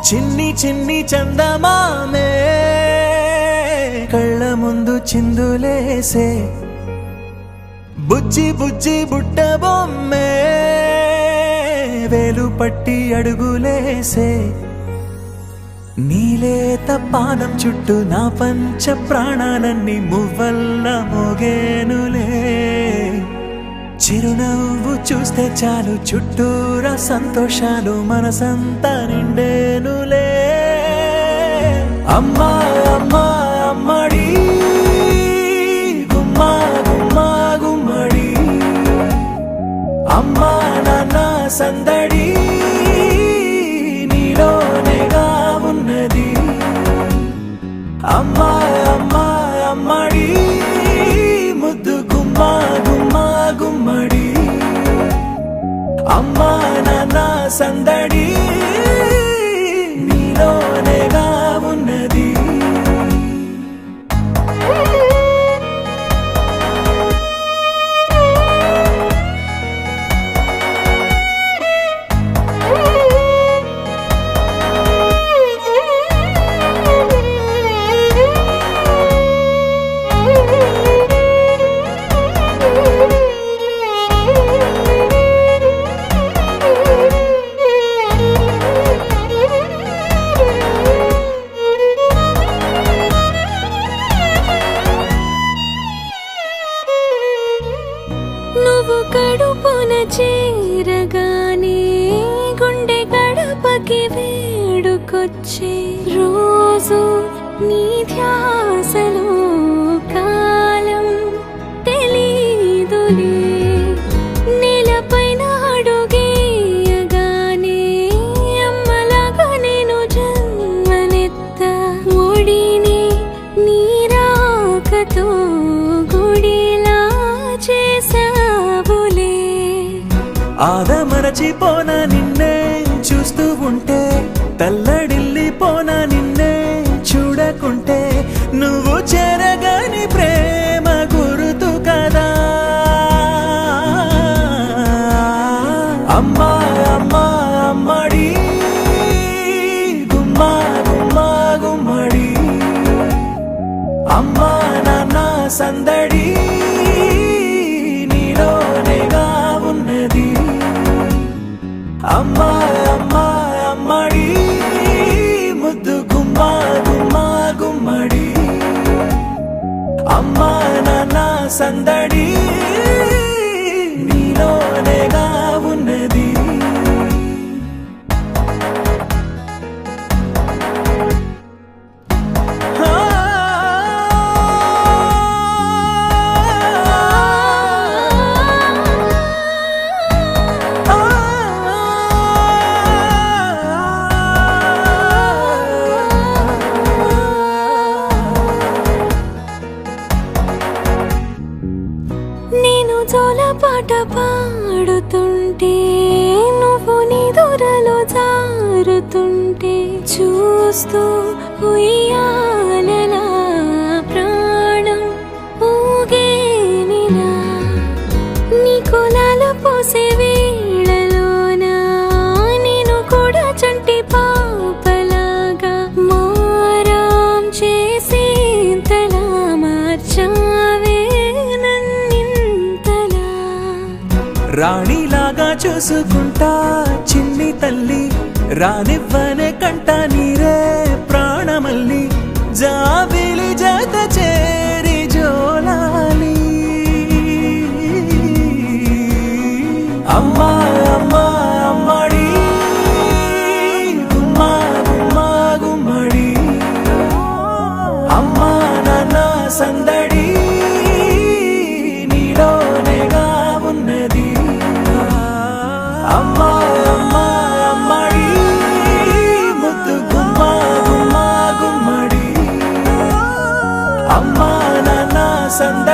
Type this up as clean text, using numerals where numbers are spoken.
చిన్ని చిన్ని చందమామే కళ్ళ ముందు చిందులేసే బుజ్జి బుజ్జి బుట్ట బొమ్మే వేలు పట్టి అడుగులేసే నీలేత పానం చుట్టూ నా పంచ ప్రాణాలన్నీ మువ్వల్ల మోగేనులే చిరునవ్వు చూస్తే చాలు చుట్టూరా సంతోషాలు మనసంతా నిండేనులే అమ్మా అమ్మా అమ్మడి గుమ్మా గుమ్మా గుమ్మడి అమ్మా నాన్న సందడి నీలోనేగా ఉన్నది అమ్మా అమ్మా అమ్మడి ముద్దు గుమ్మా గుమ్మా గుమ్మడి అమ్మా నాన్న సందడి నీలోనేగా ఉన్నది కడుపున చేరగానే గుండె గడపకి వేడుకొచ్చే రోజు నీ ధ్యాసలో కాలం తెలీదులే నేలపైన అడుగేయగానే అమ్మలాగా నేను జన్మనెత్త ఒడిని నీ రాకతో గుడిలా చేసా ఆదమరచిపోనా నిన్నే చూస్తూ ఉంటే తల్లడిల్లిపోనా నిన్నే చూడకుంటే నువ్వు చెరగని ప్రేమ గురుతు కదా అమ్మా అమ్మా అమ్మడి గుమ్మా గుమ్మా గుమ్మడి అమ్మా నాన్న సందడి నీలోనేగా ఉన్నది అమ్మా అమ్మా అమ్మడి ముద్దు గుమ్మా గుమ్మా గుమ్మడి అమ్మా నాన్న సందడి నీలోనేగా ఉన్నది జోలపాట పాడుతుంటే నువ్వు నీ దూరలో జారుతుంటే చూస్తూ ఉయ్యాలలా ప్రాణం ఊగేనిలా నీ కులాల పోసే వేళలోనా నేను కూడా చంటి పాపలాగా మారాం చేసేంతలా మార్చావే రాణిలాగా చూసుకుంటా చిన్ని తల్లి రానివ్వనే కంట నీరే ప్రాణమల్లి జాబిలి జత చేరి జోలాలి అమ్మా అమ్మా అమ్మడి గుమ్మా గుమ్మా గుమ్మడి అమ్మా నాన్న సందడి నీలోనేగా ఉన్నది అమ్మా అమ్మా అమ్మడి ముద్దు గుమ్మా గుమ్మా గుమ్మడి అమ్మా నాన్న సందడి